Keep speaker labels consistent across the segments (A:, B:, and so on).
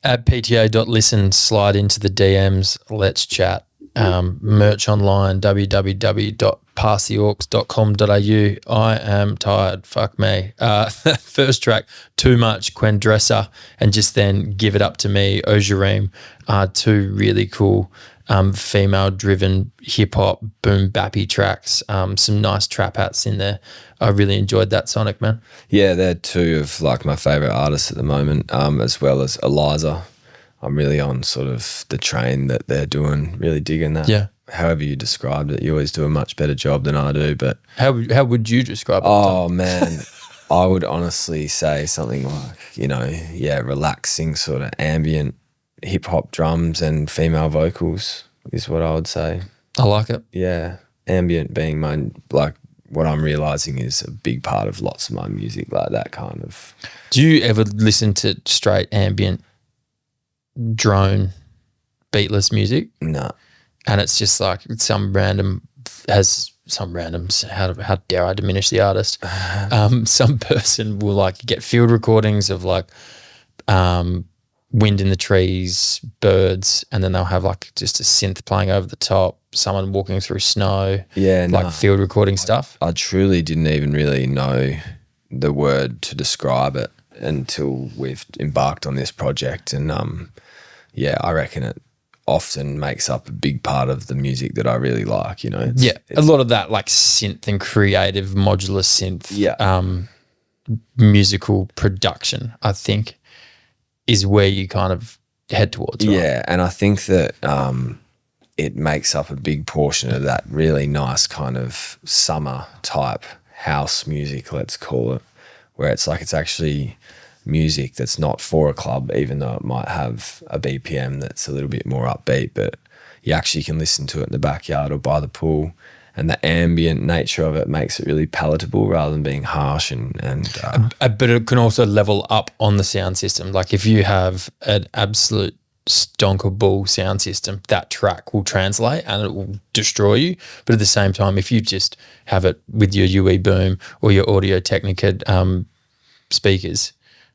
A: At PTA.listen, slide into the DMs. Let's chat. Merch online, www.passtheorcs.com.au. I am tired. Fuck me. First track, Too Much, Quen Dresser, and Just Then Give It Up to Me, Ojareem, are two really cool female-driven hip-hop boom bappy tracks. Some nice trap hats in there. I really enjoyed that, Sonic, man.
B: Yeah, they're two of like my favourite artists at the moment, as well as Eliza. I'm really on sort of the train that they're doing, really digging that.
A: Yeah.
B: However you described it, you always do a much better job than I do. But
A: how would you describe it?
B: Oh, man, I would honestly say something like, relaxing sort of ambient hip-hop drums and female vocals is what I would say.
A: I like it.
B: Yeah, ambient being what I'm realising is a big part of lots of my music, like that kind of.
A: Do you ever listen to straight ambient drone beatless music?
B: No.
A: And it's just like some random, how dare I diminish the artist? Some person will like get field recordings of like wind in the trees, birds, and then they'll have like just a synth playing over the top, someone walking through snow, field recording stuff.
B: I truly didn't even really know the word to describe it until we've embarked on this project, and I reckon it often makes up a big part of the music that I really like, It's
A: a lot of that like synth and creative modular synth musical production, I think, is where you kind of head towards, right?
B: Yeah, and I think that it makes up a big portion of that really nice kind of summer type house music, let's call it, where it's like it's actually music that's not for a club, even though it might have a BPM that's a little bit more upbeat, but you actually can listen to it in the backyard or by the pool, and the ambient nature of it makes it really palatable rather than being harsh
A: but it can also level up on the sound system. Like if you have an absolute stonker bull sound system, that track will translate and it will destroy you. But at the same time, if you just have it with your UE boom or your Audio Technica speakers,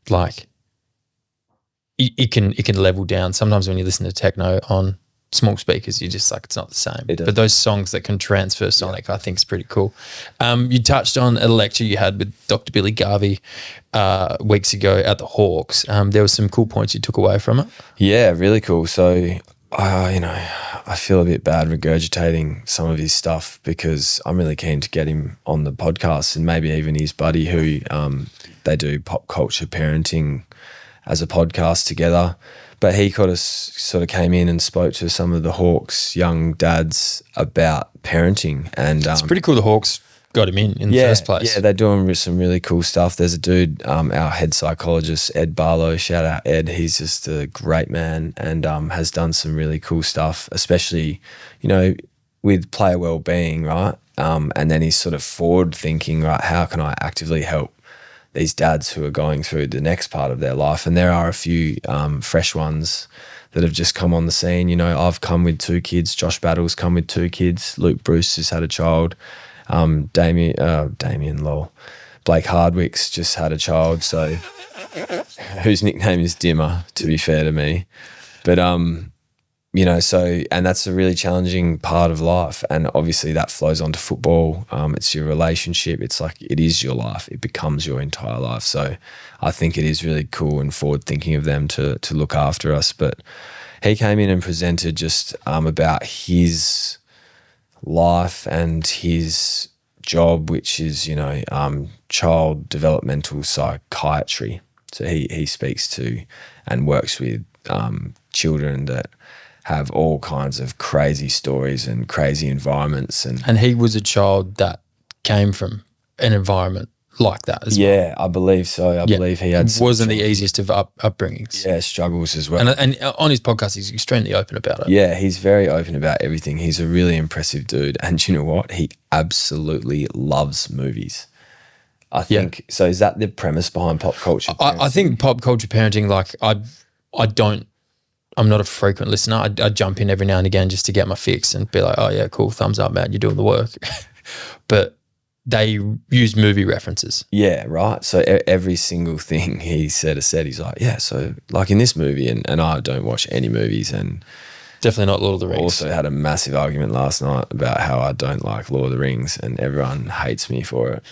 A: like it can level down. Sometimes when you listen to techno on small speakers, you just like, it's not the same. But those songs that can transfer sonic, I think is pretty cool. You touched on a lecture you had with Dr. Billy Garvey weeks ago at the Hawks. There were some cool points you took away from it.
B: Yeah, really cool. So, I feel a bit bad regurgitating some of his stuff because I'm really keen to get him on the podcast, and maybe even his buddy who they do pop culture parenting as a podcast together. But he sort of came in and spoke to some of the Hawks young dads about parenting. And
A: it's pretty cool the Hawks got him in the first place.
B: Yeah, they're doing some really cool stuff. There's a dude, our head psychologist, Ed Barlow, shout out Ed. He's just a great man and has done some really cool stuff, especially, with player well-being, right? And then he's sort of forward thinking, right, how can I actively help these dads who are going through the next part of their life? And there are a few fresh ones that have just come on the scene. I've come with 2 kids. Josh Battle's come with 2 kids. Luke Bruce has had a child. Damien Lowell. Blake Hardwick's just had a child, so whose nickname is Dimmer, to be fair to me. But and that's a really challenging part of life, and obviously that flows onto football. It's your relationship. It's like it is your life. It becomes your entire life. So I think it is really cool and forward thinking of them to look after us. But he came in and presented just about his life and his job, which is child developmental psychiatry. So he speaks to and works with children that have all kinds of crazy stories and crazy environments. And
A: he was a child that came from an environment like that as well.
B: Yeah, I believe so. I believe he had some
A: wasn't the easiest of upbringings.
B: Yeah, struggles as well.
A: And on his podcast, he's extremely open about it.
B: Yeah, he's very open about everything. He's a really impressive dude. And you know what? He absolutely loves movies. I think, so is that the premise behind pop culture parenting?
A: I think pop culture parenting, like I'm not a frequent listener. I jump in every now and again just to get my fix and be like, oh yeah, cool, thumbs up, man, you're doing the work. But they use movie references.
B: Yeah, right. So every single thing he said, he's like, yeah, so like in this movie, and I don't watch any movies, and
A: Definitely not Lord of the Rings.
B: also had a massive argument last night about how I don't like Lord of the Rings, and everyone hates me for it.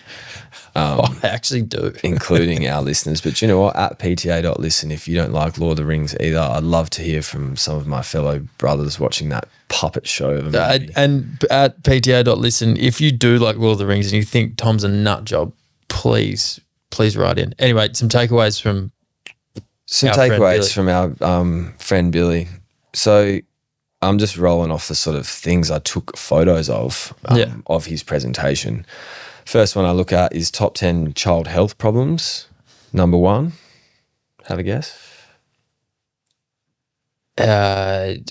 A: I actually do.
B: Including our listeners. But you know what? At PTA.listen, if you don't like Lord of the Rings either, I'd love to hear from some of my fellow brothers watching that puppet show of a movie.
A: And at PTA.listen, if you do like Lord of the Rings and you think Tom's a nut job, please write in. Anyway, some takeaways from
B: our friend Billy. So I'm just rolling off the sort of things I took photos of his presentation. First one I look at is top 10 child health problems. Number 1, have a guess.
A: No, I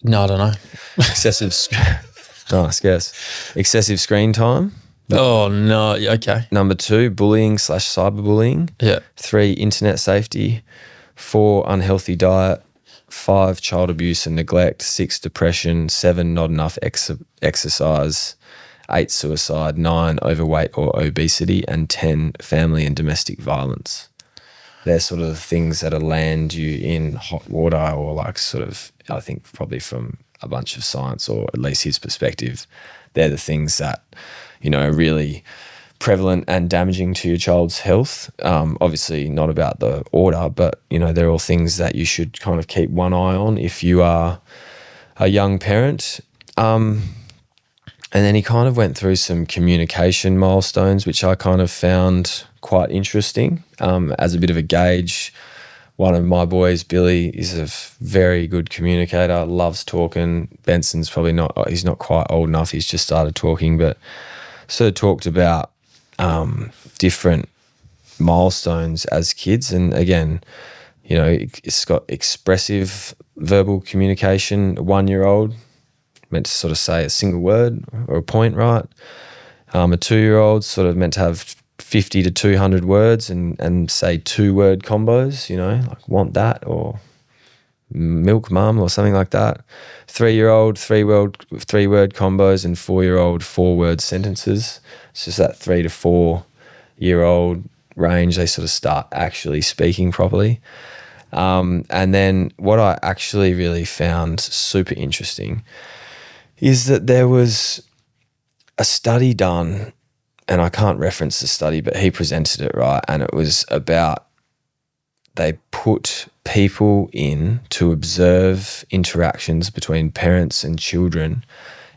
A: don't know.
B: Nice guess. Excessive screen time.
A: Oh, no. Okay.
B: Number 2, bullying/cyberbullying.
A: Yeah.
B: 3, internet safety. 4, unhealthy diet. 5, child abuse and neglect. 6, depression. 7, not enough exercise. 8, suicide. 9, overweight or obesity. And 10, family and domestic violence. They're sort of the things that'll land you in hot water, or like sort of, I think probably from a bunch of science, or at least his perspective, they're the things that, you know, are really prevalent and damaging to your child's health. Obviously not about the order, but, you know, they're all things that you should kind of keep one eye on if you are a young parent. And then he kind of went through some communication milestones, which I kind of found quite interesting as a bit of a gauge. One of my boys, Billy, is a very good communicator, loves talking. Benson's probably not, he's not quite old enough. He's just started talking, but sort of talked about different milestones as kids. And again, you know, it's got expressive verbal communication. A 1-year-old meant to sort of say a single word or a point, right? A 2-year-old sort of meant to have 50 to 200 words and say 2-word combos, you know, like want that or milk mum or something like that. 3-year-old, 3-word combos, and 4-year-old, 4-word sentences. It's just that 3 to 4-year-old range, they sort of start actually speaking properly. And then what I actually really found super interesting is that there was a study done, and I can't reference the study, but he presented it, right? And it was about, they put people in to observe interactions between parents and children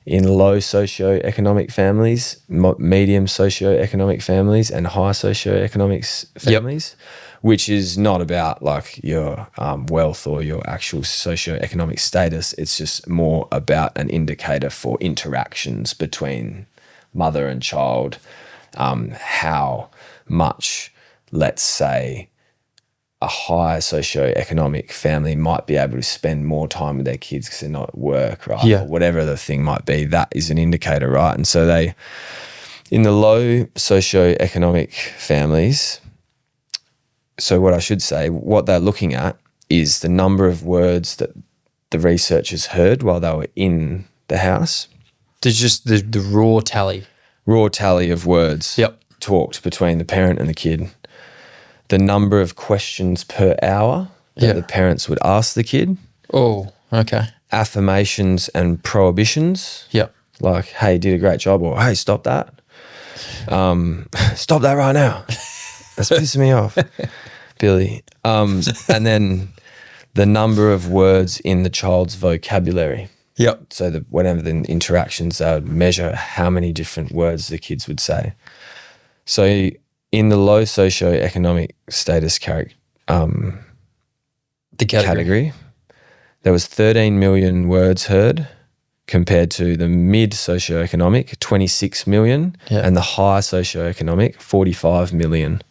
B: in low socioeconomic families, medium socioeconomic families, and high socioeconomic families, which is not about like your wealth or your actual socioeconomic status. It's just more about an indicator for interactions between mother and child, how much, let's say, a high socioeconomic family might be able to spend more time with their kids because they're not at work, right?
A: Yeah.
B: Or whatever the thing might be, that is an indicator, right? And so they, in the low socioeconomic families, so what I should say, what they're looking at is the number of words that the researchers heard while they were in the house.
A: There's just the raw tally.
B: Raw tally of words talked between the parent and the kid. The number of questions per hour that the parents would ask the kid.
A: Oh, okay.
B: Affirmations and prohibitions.
A: Yep.
B: Like, hey, you did a great job, or hey, stop that. Stop that right now. That's pissing me off, Billy. And then the number of words in the child's vocabulary.
A: Yep.
B: So whenever the interactions, they would measure how many different words the kids would say. So in the low socioeconomic status category, there was 13 million words heard compared to the mid socioeconomic, 26 million, and the high socioeconomic, 45 million.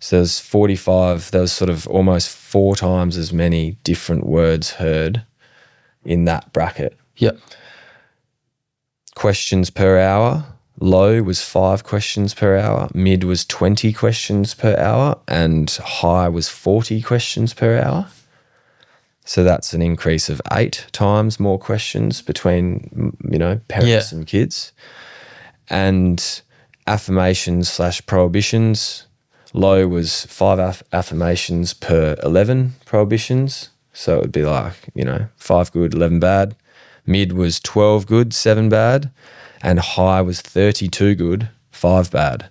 B: So there was sort of almost 4 times as many different words heard in that bracket.
A: Yep.
B: Questions per hour. Low was 5 questions per hour, mid was 20 questions per hour, and high was 40 questions per hour. So that's an increase of 8 times more questions between, you know, parents and kids. And affirmations/prohibitions. Low was 5 affirmations per 11 prohibitions. So it would be like, 5 good, 11 bad. Mid was 12 good, 7 bad. And high was 32 good, 5 bad.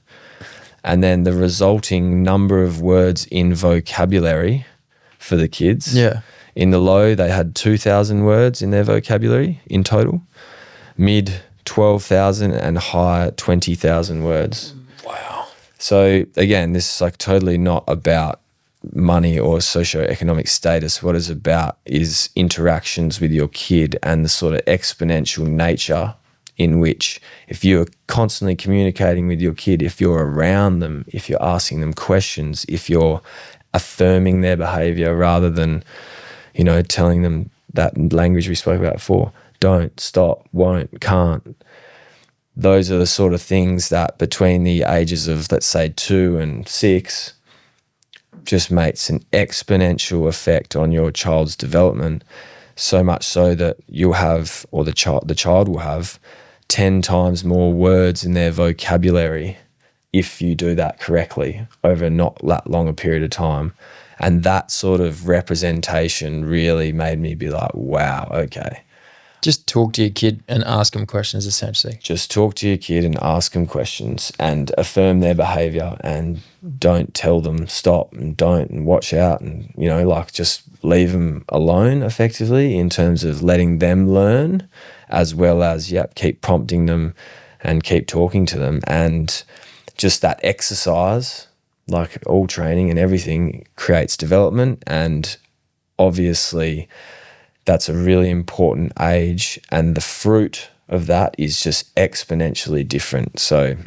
B: And then the resulting number of words in vocabulary for the kids.
A: Yeah.
B: In the low, they had 2,000 words in their vocabulary in total. Mid, 12,000, and high, 20,000 words.
A: Wow.
B: So again, this is like totally not about money or socioeconomic status. What it's about is interactions with your kid and the sort of exponential nature in which if you're constantly communicating with your kid, if you're around them, if you're asking them questions, if you're affirming their behavior rather than, telling them that language we spoke about before, don't, stop, won't, can't. Those are the sort of things that between the ages of, let's say, 2 and 6 just makes an exponential effect on your child's development, so much so that you'll have, or the child will have 10 times more words in their vocabulary if you do that correctly over not that long a period of time. And that sort of representation really made me be like, wow, okay.
A: Just talk to your kid and ask them questions, essentially.
B: Just talk to your kid and ask them questions and affirm their behavior, and don't tell them stop and don't and watch out, and, just leave them alone effectively in terms of letting them learn, as well as, keep prompting them and keep talking to them. And just that exercise, like all training and everything, creates development. And obviously that's a really important age, and the fruit of that is just exponentially different. So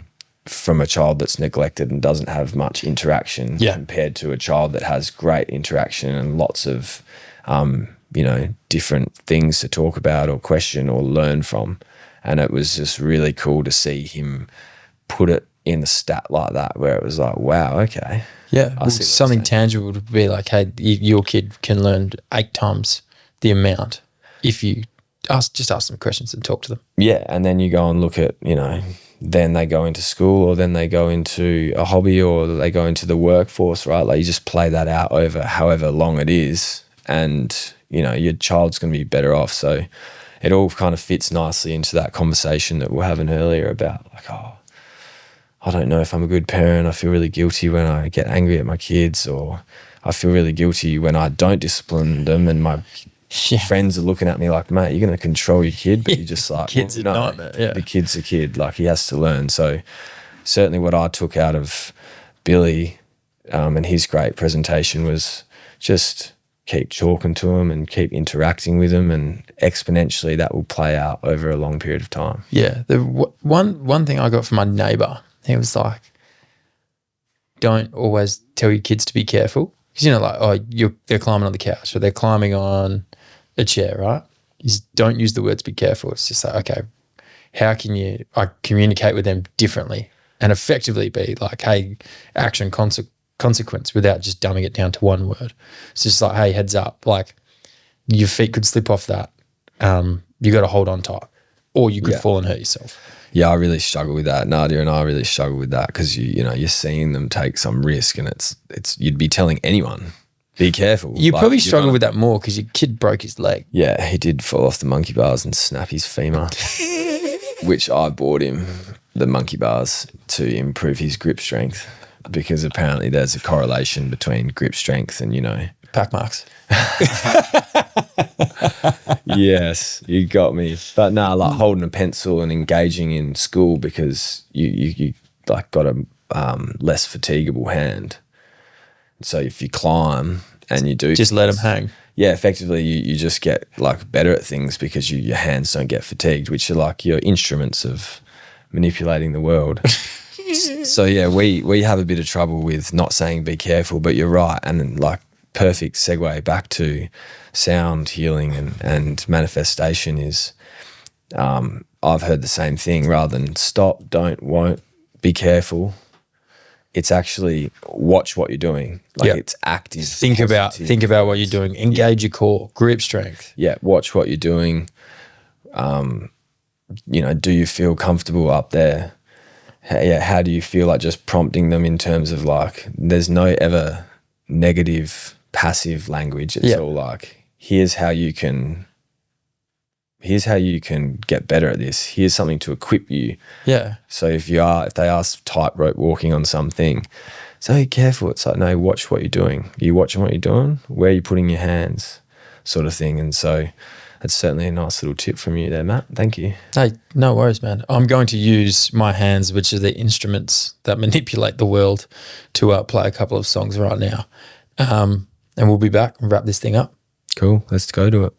B: from a child that's neglected and doesn't have much interaction compared to a child that has great interaction and lots of, different things to talk about or question or learn from. And it was just really cool to see him put it in a stat like that, where it was like, wow, okay.
A: Yeah, something tangible to be like, hey, your kid can learn 8 times the amount if you just ask them questions and talk to them.
B: Yeah, and then you go and look at, then they go into school, or then they go into a hobby, or they go into the workforce, right? Like you just play that out over however long it is, and, your child's going to be better off. So it all kind of fits nicely into that conversation that we were having earlier about like, I don't know if I'm a good parent. I feel really guilty when I get angry at my kids, or I feel really guilty when I don't discipline them, and my friends are looking at me like, mate, you're going to control your kid, but you're just like,
A: kid's a nightmare. Yeah.
B: The kid's a kid, like he has to learn. So certainly what I took out of Billy and his great presentation was just keep talking to him and keep interacting with him, and exponentially that will play out over a long period of time.
A: Yeah. The one thing I got from my neighbour, he was like, don't always tell your kids to be careful. Because, they're climbing on the couch, or they're climbing on a chair, right? Don't use the words be careful. It's just like, okay, how can I communicate with them differently and effectively be like, hey, action, consequence, without just dumbing it down to one word. It's just like, hey, heads up, like your feet could slip off that. You got to hold on tight, or you could fall and hurt yourself.
B: Yeah, I really struggle with that. Nadia and I really struggle with that, because you're seeing them take some risk, and it's you'd be telling anyone, be careful.
A: You probably struggle with that more because your kid broke his leg.
B: Yeah, he did fall off the monkey bars and snap his femur, which I bought him the monkey bars to improve his grip strength, because apparently there's a correlation between grip strength and,
A: pack marks.
B: Yes, you got me. But no, like holding a pencil and engaging in school, because you like got a less fatigable hand. So if you climb and you do
A: just let them hang.
B: Yeah, effectively you just get like better at things, because your hands don't get fatigued, which are like your instruments of manipulating the world. So yeah, we have a bit of trouble with not saying be careful, but you're right. And then like perfect segue back to sound healing and manifestation is I've heard the same thing. Rather than stop, don't, won't, be careful, it's actually watch what you're doing. Like it's active.
A: Think about what you're doing. Engage your core, grip strength.
B: Yeah, watch what you're doing. Do you feel comfortable up there? how do you feel, like just prompting them in terms of like, there's no ever negative passive language. It's all like, here's how you can get better at this. Here's something to equip you.
A: Yeah.
B: So if they are tightrope walking on something, so be careful. It's like, no, watch what you're doing. Are you watching what you're doing? Where are you putting your hands? Sort of thing. And so that's certainly a nice little tip from you there, Matt. Thank you.
A: Hey, no worries, man. I'm going to use my hands, which are the instruments that manipulate the world, to play a couple of songs right now. And we'll be back and wrap this thing up.
B: Cool. Let's go to it.